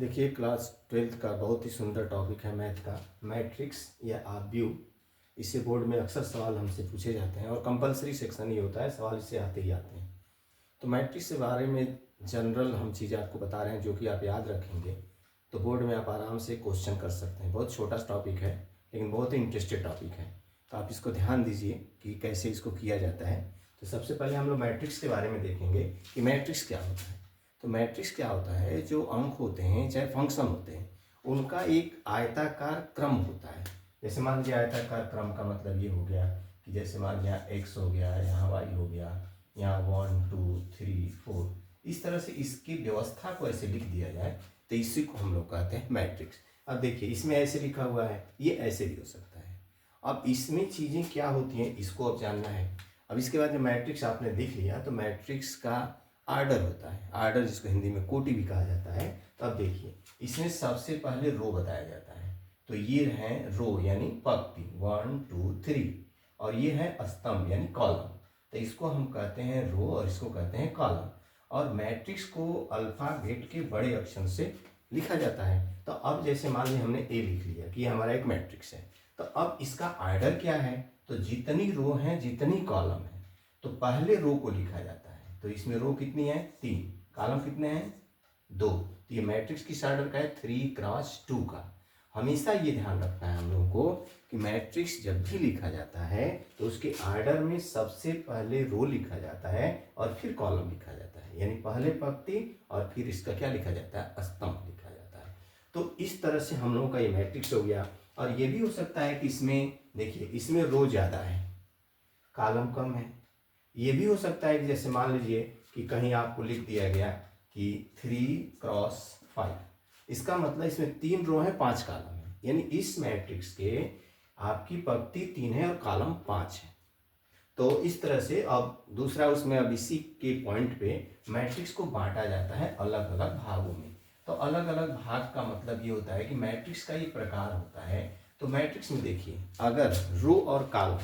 देखिए class 12th का बहुत ही सुंदर टॉपिक है मैथ का मैट्रिक्स या आव्यूह। इससे बोर्ड में अक्सर सवाल हमसे पूछे जाते हैं और कंपलसरी सेक्शन ही होता है, सवाल इससे आते ही आते हैं। तो मैट्रिक्स के बारे में जनरल हम चीज़ें आपको बता रहे हैं जो कि आप याद रखेंगे तो बोर्ड में आप आराम से क्वेश्चन कर सकते हैं। बहुत छोटा टॉपिक है लेकिन बहुत ही इंटरेस्टेड टॉपिक है, तो आप इसको ध्यान दीजिए कि कैसे इसको किया जाता है। तो सबसे पहले हम लोग मैट्रिक्स के बारे में देखेंगे कि मैट्रिक्स क्या होता है। तो मैट्रिक्स क्या होता है, जो अंक होते हैं चाहे फंक्शन होते हैं उनका एक आयताकार क्रम होता है। जैसे मान लीजिए आयताकार क्रम का मतलब ये हो गया कि जैसे मान लीजिए यहाँ एक्स हो गया, यहाँ वाई हो गया, यहाँ 1 2 3 4, इस तरह से इसकी व्यवस्था को ऐसे लिख दिया जाए तो इसी को हम लोग कहते हैं मैट्रिक्स। अब देखिए इसमें ऐसे लिखा हुआ है, ये ऐसे भी हो सकता है। अब इसमें चीज़ें क्या होती हैं इसको अब जानना है। अब इसके बाद जब मैट्रिक्स आपने देख लिया तो मैट्रिक्स का आर्डर होता है, आर्डर जिसको हिंदी में कोटि भी कहा जाता है। तो अब देखिए इसमें सबसे पहले रो बताया जाता है, तो ये है रो यानी पंक्ति 1 2 3, और ये है स्तंभ यानी कॉलम। तो इसको हम कहते हैं रो और इसको कहते हैं कॉलम। और मैट्रिक्स को अल्फाबेट के बड़े अक्षर से लिखा जाता है। तो अब जैसे मान लीजिए हमने ए लिख लिया कि ये हमारा एक मैट्रिक्स है, तो अब इसका आर्डर क्या है, तो जितनी रो हैं जितनी कॉलम है तो पहले रो को लिखा जाता है। तो इसमें रो कितनी है 3, कॉलम कितने हैं 2। तो ये मैट्रिक्स किस आर्डर का है 3x2 का। हमेशा ये ध्यान रखना है हम लोगों को कि मैट्रिक्स जब भी लिखा जाता है तो उसके आर्डर में सबसे पहले रो लिखा जाता है और फिर कॉलम लिखा जाता है, यानी पहले पंक्ति और फिर इसका क्या लिखा जाता है स्तंभ लिखा जाता है। तो इस तरह से हम लोगों का ये मैट्रिक्स हो गया। और ये भी हो सकता है कि इसमें देखिए इसमें रो ज़्यादा है कॉलम कम है। ये भी हो सकता है कि जैसे मान लीजिए कि कहीं आपको लिख दिया गया कि 3x5, इसका मतलब इसमें 3 रो है 5 कॉलम है, यानी इस मैट्रिक्स के आपकी पंक्ति 3 है और कॉलम 5 है। तो इस तरह से अब दूसरा उसमें अब इसी के पॉइंट पे मैट्रिक्स को बांटा जाता है अलग अलग भागों में। तो अलग अलग भाग का मतलब ये होता है कि मैट्रिक्स का ये प्रकार होता है। तो मैट्रिक्स में देखिए अगर रो और कॉलम,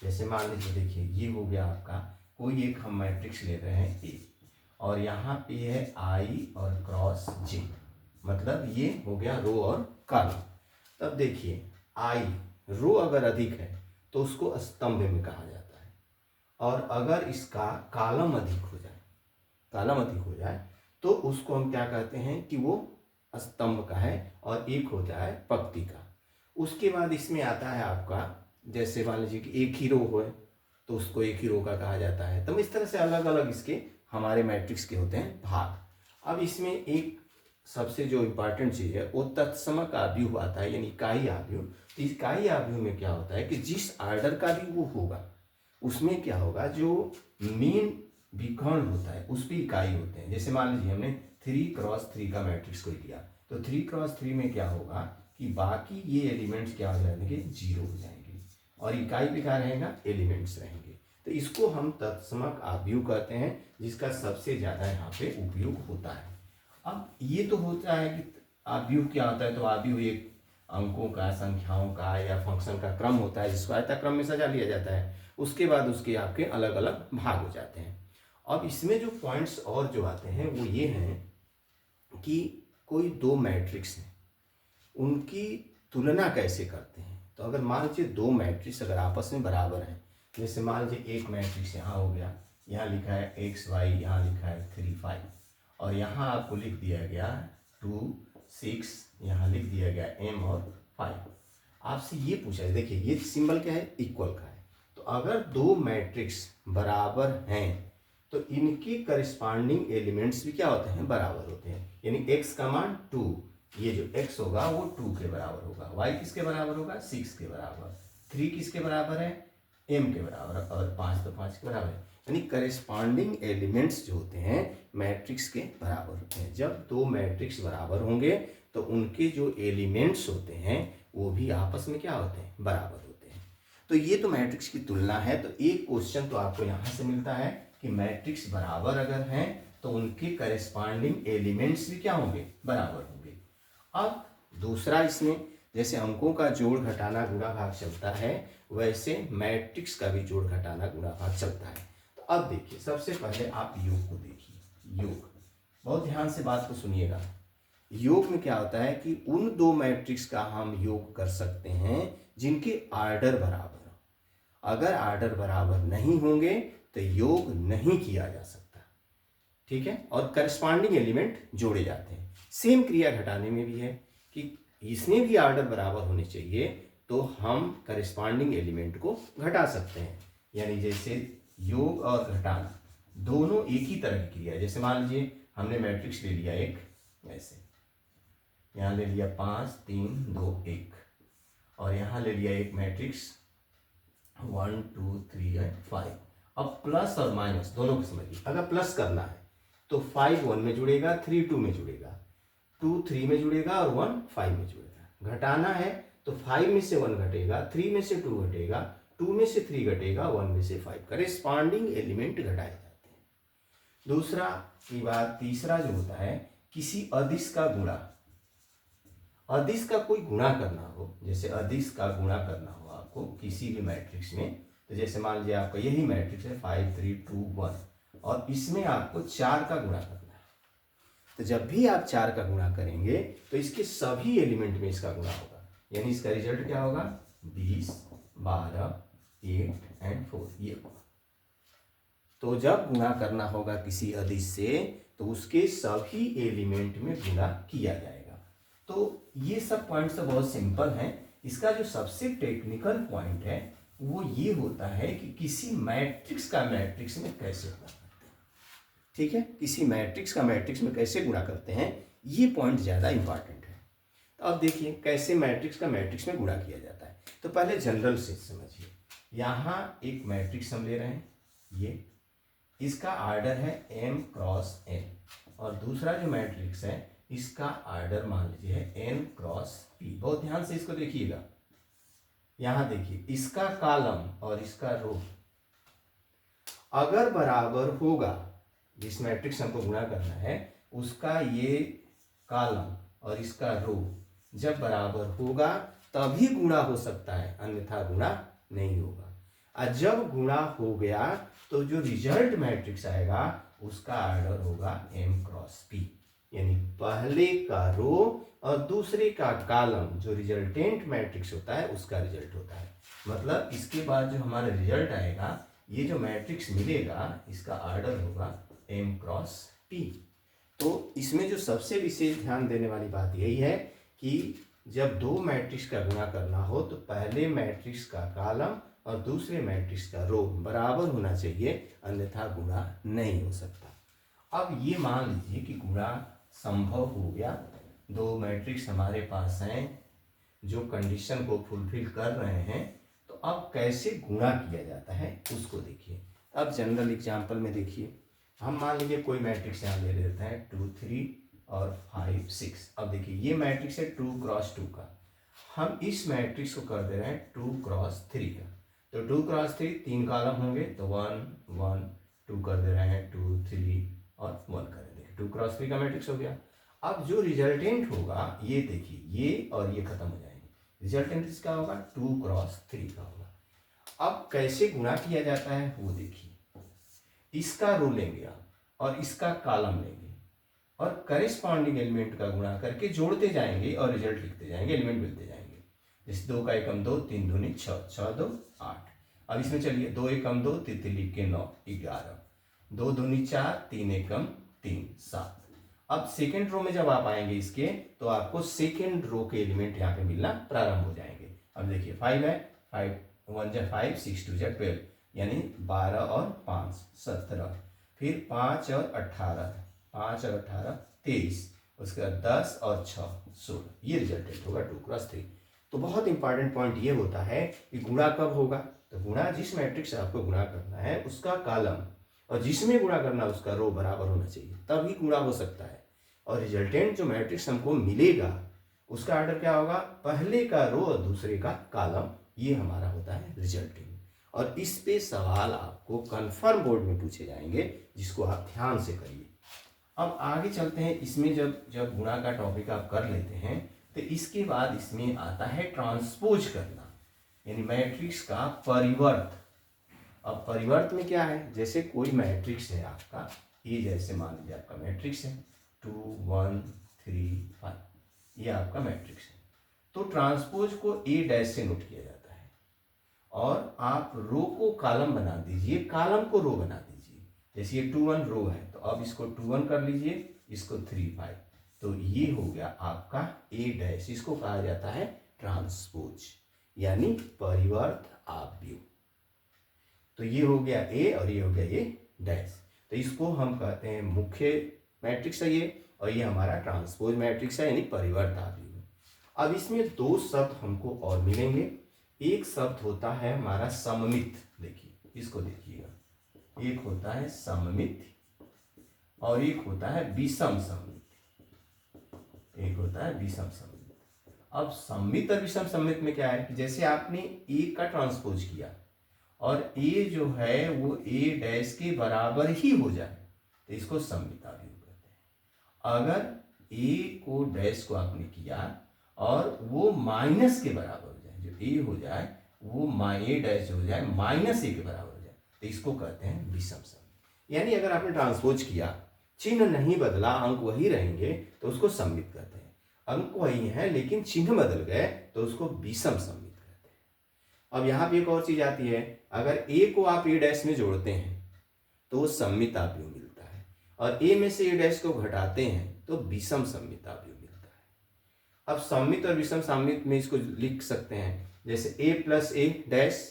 जैसे मान लीजिए देखिए ये हो गया आपका कोई एक हम मैट्रिक्स ले रहे हैं ए, और यहाँ पे है आई और क्रॉस जे, मतलब ये हो गया रो और कॉलम। तब देखिए आई रो अगर अधिक है तो उसको स्तंभ में कहा जाता है, और अगर इसका कॉलम अधिक हो जाए, कॉलम अधिक हो जाए तो उसको हम क्या कहते हैं कि वो स्तंभ का है और एक होता है पंक्ति का। उसके बाद इसमें आता है आपका जैसे मान लीजिए कि एक ही रो हो तो उसको एक ही रो का कहा जाता है। तो इस तरह से अलग अलग इसके हमारे मैट्रिक्स के होते हैं भाग। अब इसमें एक सबसे जो इम्पॉर्टेंट चीज़ है वो तत्समक आव्यूह आता है, यानी इकाई आव्यूह। तो इकाई आव्यूह में क्या होता है कि जिस आर्डर का भी वो होगा उसमें क्या होगा, जो मेन विकर्ण होता है उस पर इकाई होते हैं। जैसे मान लीजिए हमने 3x3 का मैट्रिक्स को लिया, तो 3x3 में क्या होगा कि बाकी ये एलिमेंट्स क्या हो जाएंगे 0 हो जाएंगे और इकाई पे क्या रहेगा एलिमेंट्स रहेंगे। तो इसको हम तत्समक आव्यूह कहते हैं, जिसका सबसे ज़्यादा यहाँ पे उपयोग होता है। अब ये तो होता है कि आव्यूह क्या होता है, तो आव्यूह एक अंकों का, संख्याओं का या फंक्शन का क्रम होता है जिसको आयताक्रम में सजा लिया जाता है। उसके बाद उसके आपके अलग अलग भाग हो जाते हैं। अब इसमें जो पॉइंट्स और जो आते हैं वो ये हैं कि कोई दो मैट्रिक्स हैं उनकी तुलना कैसे करते हैं। तो अगर मान लीजिए दो मैट्रिक्स अगर आपस में बराबर हैं, जैसे मान लीजिए एक मैट्रिक्स यहाँ हो गया, यहाँ लिखा है XY, यहाँ लिखा है 3 5, और यहाँ आपको लिख दिया गया 2 6, यहाँ लिख दिया गया M और 5। आपसे ये पूछा है, देखिए ये सिंबल क्या है इक्वल का है। तो अगर दो मैट्रिक्स बराबर हैं तो इनके करस्पॉन्डिंग एलिमेंट्स भी क्या होते हैं बराबर होते हैं, यानी x का मान 2, ये जो x होगा वो 2 के बराबर होगा, y किसके बराबर होगा 6 के बराबर, 3 किसके बराबर है m के बराबर, और 5 तो 5 के बराबर है। यानी करस्पॉन्डिंग एलिमेंट्स जो होते हैं मैट्रिक्स के बराबर होते हैं। जब दो मैट्रिक्स बराबर होंगे तो उनके जो एलिमेंट्स होते हैं वो भी आपस में क्या होते हैं बराबर होते हैं। तो ये तो मैट्रिक्स की तुलना है। तो एक क्वेश्चन तो आपको यहाँ से मिलता है कि मैट्रिक्स बराबर अगर हैं तो उनके करस्पॉन्डिंग एलिमेंट्स भी क्या होंगे बराबर होंगे। अब दूसरा इसमें जैसे अंकों का जोड़ घटाना गुणा भाग चलता है वैसे मैट्रिक्स का भी जोड़ घटाना गुणा भाग चलता है। तो अब देखिए सबसे पहले आप योग को देखिए, योग बहुत ध्यान से बात को सुनिएगा। योग में क्या होता है कि उन दो मैट्रिक्स का हम योग कर सकते हैं जिनके आर्डर बराबर हो। अगर आर्डर बराबर नहीं होंगे तो योग नहीं किया जा सकता, ठीक है। और करस्पॉन्डिंग एलिमेंट जोड़े जाते हैं। सेम क्रिया घटाने में भी है कि इसमें भी आर्डर बराबर होने चाहिए, तो हम करस्पॉन्डिंग एलिमेंट को घटा सकते हैं। यानी जैसे योग और घटाना दोनों एक ही तरह की क्रिया है। जैसे मान लीजिए हमने मैट्रिक्स ले लिया एक, ऐसे यहाँ ले लिया 5 3 2 1, और यहाँ ले लिया एक मैट्रिक्स 1 2 3 एंड 5। अब प्लस और माइनस दोनों को समझिए। अगर प्लस करना है तो 5 1 में जुड़ेगा, 3 2 में जुड़ेगा, 2 3 में जुड़ेगा और 1 5 में जुड़ेगा। घटाना है तो 5 में से 1 घटेगा, 3 में से 2 घटेगा, 2 में से 3 घटेगा, 1 में से 5। करेस्पॉन्डिंग एलिमेंट घटाए जाते हैं। दूसरा की बात, तीसरा जो होता है किसी अदिश का गुणा। अदिश का कोई गुणा करना हो, जैसे अदिश का गुणा करना हो आपको किसी भी मैट्रिक्स में, तो जैसे मान लीजिए आपका यही मैट्रिक्स है 5 3 2 1 और इसमें आपको 4 का गुणा करना है। तो जब भी आप 4 का गुणा करेंगे तो इसके सभी एलिमेंट में इसका गुणा होगा, यानी इसका रिजल्ट क्या होगा 20 12 8 एंड 4 ये होगा। तो जब गुणा करना होगा किसी अदिश से तो उसके सभी एलिमेंट में गुणा किया जाएगा। तो ये सब पॉइंट्स तो बहुत सिंपल हैं। इसका जो सबसे टेक्निकल पॉइंट है वो ये होता है कि किसी मैट्रिक्स का मैट्रिक्स में कैसे गुणा करते हैं, ठीक है। किसी मैट्रिक्स का मैट्रिक्स में कैसे गुणा करते हैं, ये पॉइंट ज़्यादा इंपॉर्टेंट है। तो अब देखिए कैसे मैट्रिक्स का मैट्रिक्स में गुणा किया जाता है। तो पहले जनरल से समझिए। यहाँ एक मैट्रिक्स हम ले रहे हैं, ये इसका आर्डर है m क्रॉस n, और दूसरा जो मैट्रिक्स है इसका आर्डर मान लीजिए है n क्रॉस p। बहुत ध्यान से इसको देखिएगा। यहां देखिए इसका कॉलम और इसका रो अगर बराबर होगा, जिस मैट्रिक्स हमको गुणा करना है उसका ये कॉलम और इसका रो जब बराबर होगा तभी गुणा हो सकता है, अन्यथा गुणा नहीं होगा। और जब गुणा हो गया तो जो रिजल्ट मैट्रिक्स आएगा उसका आर्डर होगा m क्रॉस p, यानी पहले का रो और दूसरे का कॉलम जो रिजल्टेंट मैट्रिक्स होता है उसका रिजल्ट होता है। मतलब इसके बाद जो हमारा रिजल्ट आएगा, ये जो मैट्रिक्स मिलेगा इसका आर्डर होगा m क्रॉस p। तो इसमें जो सबसे विशेष ध्यान देने वाली बात यही है कि जब दो मैट्रिक्स का गुणा करना हो तो पहले मैट्रिक्स का कॉलम और दूसरे मैट्रिक्स का रो बराबर होना चाहिए, अन्यथा गुणा नहीं हो सकता। अब ये मान लीजिए कि गुणा संभव हो गया, दो मैट्रिक्स हमारे पास हैं जो कंडीशन को फुलफिल कर रहे हैं, तो अब कैसे गुणा किया जाता है उसको देखिए। अब जनरल एग्जांपल में देखिए, हम मान लीजिए कोई मैट्रिक्स यहाँ ले लेते हैं 2 3 और 5 6। अब देखिए ये मैट्रिक्स है 2 क्रॉस 2 का, हम इस मैट्रिक्स को कर दे रहे हैं 2 क्रॉस 3 का। तो 2 क्रॉस 3 तीन कॉलम होंगे तो 1 1 2 कर दे रहे हैं, 2 3 और 1 कर देंगे, 2 क्रॉस 3 का मैट्रिक्स हो गया। अब जो रिजल्टेंट होगा ये देखिए, ये और ये खत्म हो जाएंगे, रिजल्टेंट इसका होगा 2 क्रॉस 3 का होगा। अब कैसे गुणा किया जाता है वो देखिए, इसका रो लेंगे आप और इसका कॉलम लेंगे और करेस्पॉन्डिंग एलिमेंट का गुणा करके जोड़ते जाएंगे और रिजल्ट लिखते जाएंगे, एलिमेंट मिलते जाएंगे। जैसे 2 का एकम 2 3 दूनी 6 6 2 8। अब इसमें चलिए 2 एकम 2 3 लिख के 9 11, 2 दूनी 4 3 एकम 3 7। अब सेकेंड रो में जब आप आएंगे इसके तो आपको सेकेंड रो के एलिमेंट यहाँ पे मिलना प्रारंभ हो जाएंगे। अब देखिए 5 है, 5 1 जा 5 6 2 जा 12, यानी 12 और 5 17, फिर 5 और 18 5 और 18 23, उसके बाद 10 और 6 16, ये रिजल्टेंट होगा 2 क्रॉस 3। तो बहुत इंपॉर्टेंट पॉइंट ये होता है कि गुणा कब होगा, तो गुणा जिस मैट्रिक्स से आपको गुणा करना है उसका कॉलम और जिसमें गुणा करना है उसका रो बराबर होना चाहिए, तभी गुणा हो सकता है। और रिजल्टेंट जो मैट्रिक्स हमको मिलेगा उसका आर्डर क्या होगा, पहले का रो और दूसरे का कॉलम, ये हमारा होता है रिजल्टेंट। और इस पे सवाल आपको कन्फर्म बोर्ड में पूछे जाएंगे, जिसको आप ध्यान से करिए। अब आगे चलते हैं, इसमें जब गुणा का टॉपिक आप कर लेते हैं तो इसके बाद इसमें आता है ट्रांसपोज करना, यानी मैट्रिक्स का परिवर्त। अब परिवर्त में क्या है, जैसे कोई मैट्रिक्स है आपका, ये जैसे मान लीजिए आपका मैट्रिक्स है 2 1 3 5, ये आपका मैट्रिक्स है। तो ट्रांसपोज को ए डैश से नोट किया जाता है और आप रो को कॉलम बना दीजिए, कॉलम को रो बना दीजिए। जैसे ये 2 1 रो है तो अब इसको 2 1 कर लीजिए, इसको 3 5, तो ये हो गया आपका ए डैश। इसको कहा जाता है ट्रांसपोज यानी परिवर्त आव्यूह। तो ये हो गया ए और ये हो गया ए डैश। तो इसको हम कहते हैं मुख्य मैट्रिक्स है ये, और ये हमारा ट्रांसपोज मैट्रिक्स है यानी परिवर्त आव्यूह। अब इसमें दो शब्द हमको और मिलेंगे। एक शब्द होता है हमारा सममित, देखिए इसको देखिएगा, एक होता है सममित और एक होता है विषम सममित, एक होता है विषम सममित। अब सममित और विषम सममित में क्या है कि जैसे आपने ए का ट्रांसपोज किया और ए जो है वो ए डैश के बराबर ही हो जाए तो इसको सममित आव्यूह कहते हैं। अगर ए को डैश को आपने किया और वो माइनस के बराबर हो जाए, जो ए हो जाए वो ए डैश हो जाए माइनस ए के बराबर हो जाए तो इसको कहते हैं विषम सममित। यानी अगर आपने ट्रांसपोज किया, चिन्ह नहीं बदला, अंक वही रहेंगे तो उसको सममित कहते हैं। अंक वही है लेकिन चिन्ह बदल गए तो उसको विषम सममित कहते हैं। अब यहाँ पे एक और चीज आती है, अगर ए को आप ए डैश में जोड़ते हैं तो सममित आव्यूह मिलता है और ए में से ए डैश को घटाते हैं तो विषम सममित आव्यूह मिलता है। अब सममित और विषम सममित में इसको लिख सकते हैं, जैसे ए प्लस ए डैश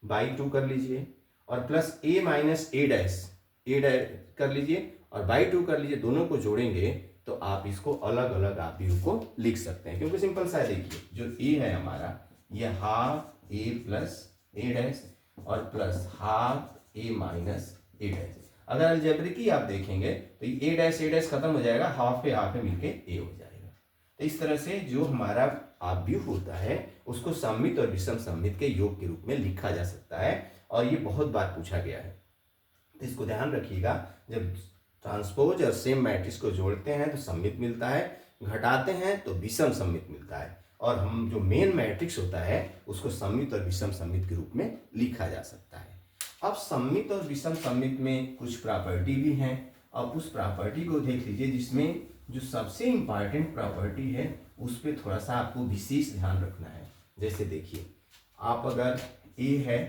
बाई 2 कर लीजिए और प्लस ए माइनस ए डैश कर लीजिए और बाई 2 कर लीजिए, दोनों को जोड़ेंगे तो आप इसको अलग अलग आव्यूह को लिख सकते हैं। क्योंकि सिंपल सा है, देखिए जो ए है हमारा ये हाफ ए प्लस ए डैश और प्लस हाफ ए माइनस ए डैश। अगर अलजेब्रिकी आप देखेंगे तो ए डैश खत्म हो जाएगा, हाफ पे मिलके ए हो जाएगा। तो इस तरह से जो हमारा आव्यूह होता है उसको सममित और विषम सममित के योग के रूप में लिखा जा सकता है और ये बहुत बार पूछा गया है। तो इसको ध्यान रखिएगा, जब ट्रांसपोज और सेम मैट्रिक्स को जोड़ते हैं तो सममित मिलता है, घटाते हैं तो विषम सममित मिलता है, और हम जो मेन मैट्रिक्स होता है उसको सममित और विषम सममित के रूप में लिखा जा सकता है। अब सममित और विषम सममित में कुछ प्रॉपर्टी भी हैं। अब उस प्रॉपर्टी को देख लीजिए जिसमें जो सबसे इंपॉर्टेंट प्रॉपर्टी है उस पर थोड़ा सा आपको विशेष ध्यान रखना है। जैसे देखिए, आप अगर ए है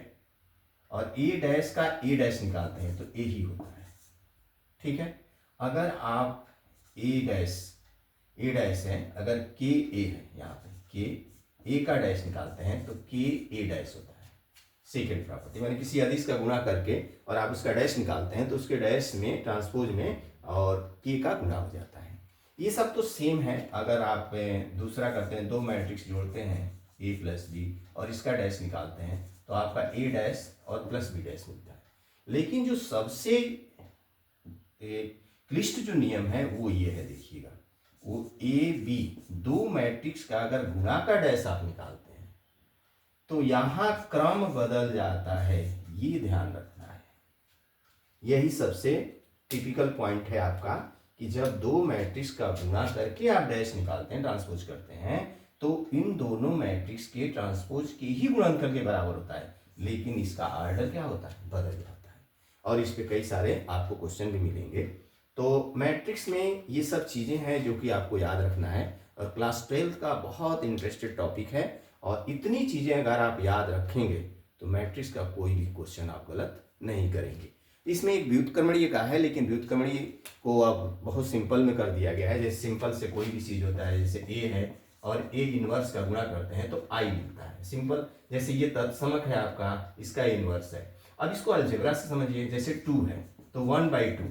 और ए डैश का ए डैश निकालते हैं तो ए ही होता है, ठीक है। अगर आप ए डैश है, अगर के ए है, यहाँ पे के ए का डैश निकालते हैं तो के ए डैश होता है। सेकेंड प्रॉपर्टी मैंने किसी अदिश का गुणा करके और आप उसका डैश निकालते हैं तो उसके डैश में ट्रांसपोज में और के का गुणा हो जाता है। ये सब तो सेम है। अगर आप दूसरा करते हैं, दो मैट्रिक्स जोड़ते हैं ए प्लस बी और इसका डैश निकालते हैं तो आपका ए डैश और प्लस बी डैश मिलता है। लेकिन जो सबसे क्लिष्ट जो नियम है वो ये है, देखिएगा, वो ए बी दो मैट्रिक्स का अगर गुणा का डैश आप निकालते हैं तो यहाँ क्रम बदल जाता है, ये ध्यान रखना है। यही सबसे टिपिकल पॉइंट है आपका कि जब दो मैट्रिक्स का गुणा करके आप डैश निकालते हैं, ट्रांसपोज करते हैं, तो इन दोनों मैट्रिक्स के ट्रांसपोज के ही गुणनफल के बराबर होता है, लेकिन इसका ऑर्डर क्या होता है, बदल जाता है। और इस पे कई सारे आपको क्वेश्चन भी मिलेंगे। तो मैट्रिक्स में ये सब चीज़ें हैं जो कि आपको याद रखना है और क्लास 12th का बहुत इंटरेस्टेड टॉपिक है। और इतनी चीज़ें अगर आप याद रखेंगे तो मैट्रिक्स का कोई भी क्वेश्चन आप गलत नहीं करेंगे। इसमें एक व्युत्क्रमणीय का है, लेकिन व्युत्क्रमणीय को अब बहुत सिंपल में कर दिया गया है। जैसे सिंपल से कोई भी चीज़ होता है, जैसे ए है और ए इनवर्स का गुणा करते हैं तो आई मिलता है, सिंपल। जैसे ये तत्समक है आपका, इसका इनवर्स है। अब इसको अलजेब्रा से समझिए, जैसे 2 है तो 1/2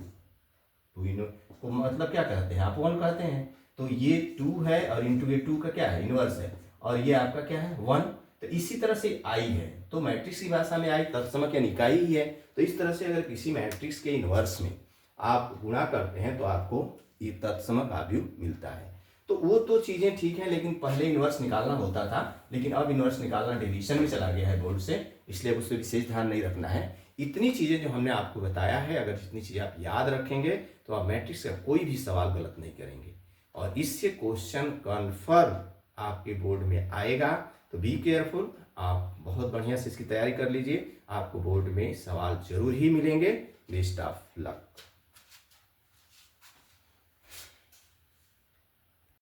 को मतलब क्या कहते हैं आप, 1 कहते हैं। तो ये 2 है और इंटू ये 2 का क्या है, इनवर्स है, और ये आपका क्या है, 1। तो इसी तरह से आई है तो मैट्रिक्स की भाषा में आई तत्समक यानी इकाई ही है। तो इस तरह से अगर किसी मैट्रिक्स के इनवर्स में आप गुणा करते हैं तो आपको ये तत्समक आव्यूह मिलता है। तो वो तो चीज़ें ठीक हैं, लेकिन पहले इनवर्स निकालना होता था, लेकिन अब इनवर्स निकालना डिवीजन में चला गया है बोर्ड से, इसलिए उस पर विशेष ध्यान नहीं रखना है। इतनी चीज़ें जो हमने आपको बताया है, अगर इतनी चीज़ें आप याद रखेंगे तो आप मैट्रिक्स का कोई भी सवाल गलत नहीं करेंगे और इससे क्वेश्चन कन्फर्म आपके बोर्ड में आएगा। तो बी केयरफुल, आप बहुत बढ़िया से इसकी तैयारी कर लीजिए, आपको बोर्ड में सवाल जरूर ही मिलेंगे। Best of luck.